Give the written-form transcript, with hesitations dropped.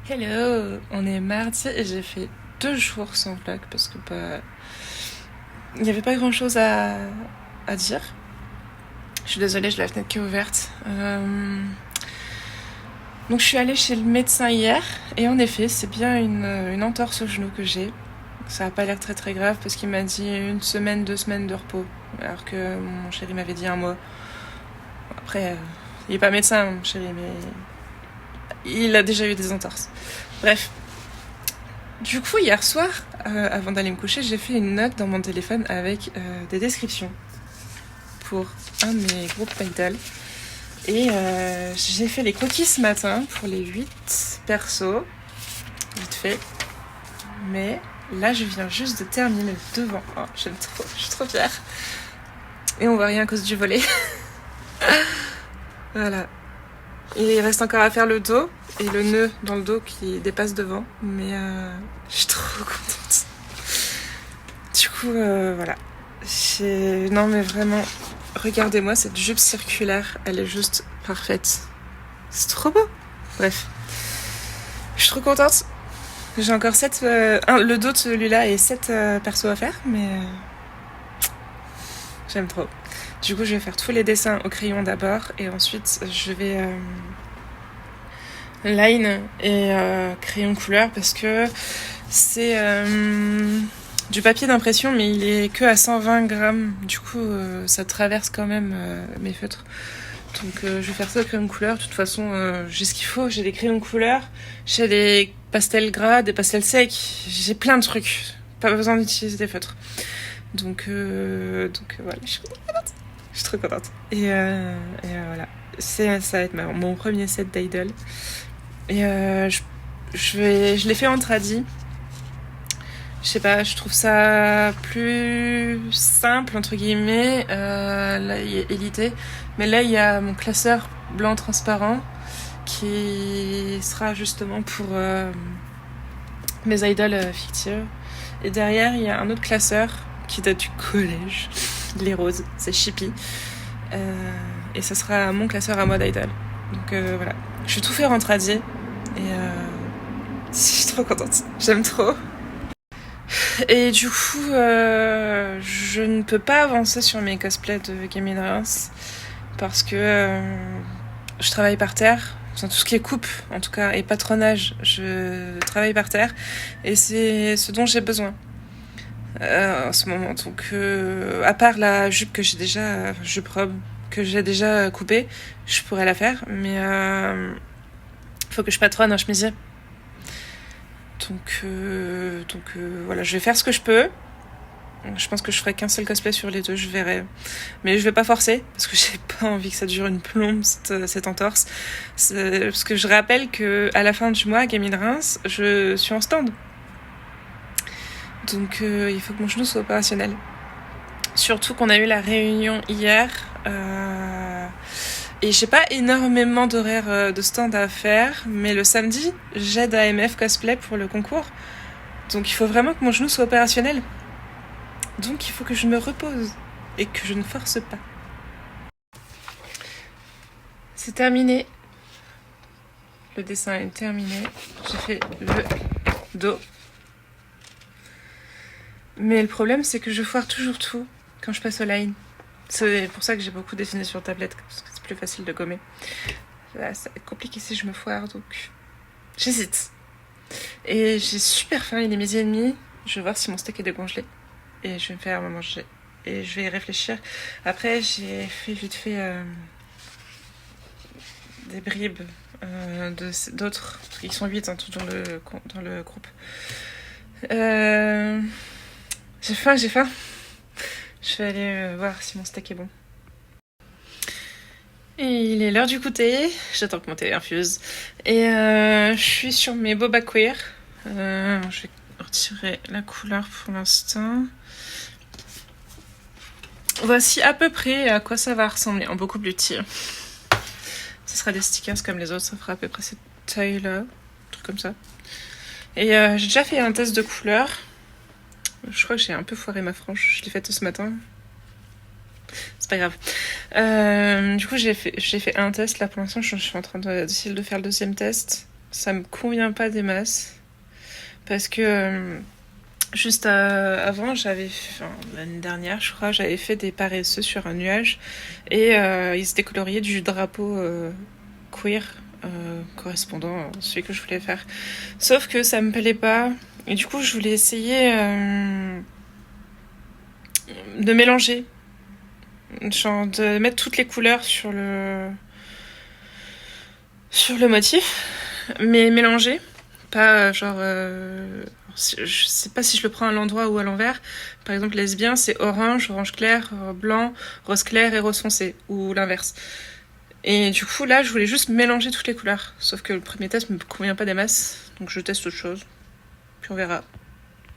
Hello, on est mardi et j'ai fait 2 jours sans vlog parce que il n'y avait pas grand chose à dire. Je suis désolée, j'ai la fenêtre qui est ouverte. Donc je suis allée chez le médecin hier et en effet c'est bien une entorse au genou que j'ai. Ça n'a pas l'air très très grave parce qu'il m'a dit 1 semaine, 2 semaines de repos alors que mon chéri m'avait dit 1 mois. Après, il est pas médecin mon chéri mais il a déjà eu des entorses. Bref. Du coup, hier soir, avant d'aller me coucher, j'ai fait une note dans mon téléphone avec des descriptions pour un de mes groupes Python. Et j'ai fait les croquis ce matin pour les 8 persos, vite fait. Mais là, je viens juste de terminer le devant. Oh, j'aime trop, je suis trop fière. Et on voit rien à cause du volet. Voilà. Il reste encore à faire le dos et le nœud dans le dos qui dépasse devant. Mais je suis trop contente. Du coup, voilà. Non mais vraiment, regardez-moi cette jupe circulaire. Elle est juste parfaite. C'est trop beau. Bref. Je suis trop contente. J'ai encore 7... le dos de celui-là et 7 persos à faire. Mais j'aime trop. Du coup, je vais faire tous les dessins au crayon d'abord. Et ensuite, je vais... line et crayon couleur parce que c'est du papier d'impression mais il est que à 120 grammes, du coup ça traverse quand même mes feutres, donc je vais faire ça au crayon couleur. De toute façon j'ai ce qu'il faut, j'ai des crayons couleur, j'ai des pastels gras, des pastels secs, j'ai plein de trucs, pas besoin d'utiliser des feutres, donc voilà, je suis trop contente et voilà, ça va être mon premier set d'Idol. Et je l'ai fait en tradi. Je sais pas, je trouve ça plus simple, entre guillemets. Là, il y a Élité. Mais là, il y a mon classeur blanc transparent qui sera justement pour mes idoles fictives. Et derrière, il y a un autre classeur qui date du collège. Il est rose, c'est Chippy. Et ça sera mon classeur à moi d'idol. Donc voilà. Je vais tout faire en tradi. Et je suis trop contente. J'aime trop. Et du coup, je ne peux pas avancer sur mes cosplays de Gaming Reims parce que je travaille par terre. Enfin, tout ce qui est coupe, en tout cas, et patronage, je travaille par terre. Et c'est ce dont j'ai besoin en ce moment. Donc, à part la jupe que j'ai déjà, jupe robe, que j'ai déjà coupée, je pourrais la faire. Mais faut que je patronne un chemisier. Donc voilà, je vais faire ce que je peux. Je pense que je ferai qu'un seul cosplay sur les 2, je verrai. Mais je vais pas forcer, parce que j'ai pas envie que ça dure une plombe, cette entorse. Parce que je rappelle que à la fin du mois, à Gaming Reims, je suis en stand. Donc il faut que mon genou soit opérationnel. Surtout qu'on a eu la réunion hier. Et j'ai pas énormément d'horaires de stand à faire, mais le samedi, j'aide AMF Cosplay pour le concours. Donc il faut vraiment que mon genou soit opérationnel. Donc il faut que je me repose et que je ne force pas. C'est terminé. Le dessin est terminé. J'ai fait le dos. Mais le problème, c'est que je foire toujours tout quand je passe au line. C'est pour ça que j'ai beaucoup dessiné sur tablette, parce que c'est plus facile de gommer. Là, ça va être compliqué si je me foire, donc j'hésite. Et j'ai super faim, il est 12h30. Je vais voir si mon steak est décongelé. Et je vais me faire manger. Et je vais y réfléchir. Après, j'ai fait vite fait des bribes d'autres. Ils sont 8 en tout dans le groupe. J'ai faim. Je vais aller voir si mon steak est bon. Et il est l'heure du goûter. J'attends que mon télé infuse. Et je suis sur mes boba queer. Je vais retirer la couleur pour l'instant. Voici à peu près à quoi ça va ressembler, en beaucoup plus petit. Ce sera des stickers comme les autres, ça fera à peu près cette taille-là, un truc comme ça. Et j'ai déjà fait un test de couleur. Je crois que j'ai un peu foiré ma frange, je l'ai faite ce matin. C'est pas grave. Du coup, j'ai fait un test là pour l'instant. Je suis en train d'essayer de faire le deuxième test. ça me convient pas des masses. Parce que juste avant, l'année dernière, je crois, j'avais fait des paresseux sur un nuage. Et ils étaient coloriés du drapeau queer correspondant à celui que je voulais faire. Sauf que ça me plaît pas. Et du coup, je voulais essayer de mélanger. Genre de mettre toutes les couleurs sur le motif, mais mélanger. Pas je sais pas si je le prends à l'endroit ou à l'envers. Par exemple, lesbien, c'est orange, orange clair, blanc, rose clair et rose foncé, ou l'inverse. Et du coup, là, je voulais juste mélanger toutes les couleurs. Sauf que le premier test me convient pas des masses, donc je teste autre chose. Puis on verra.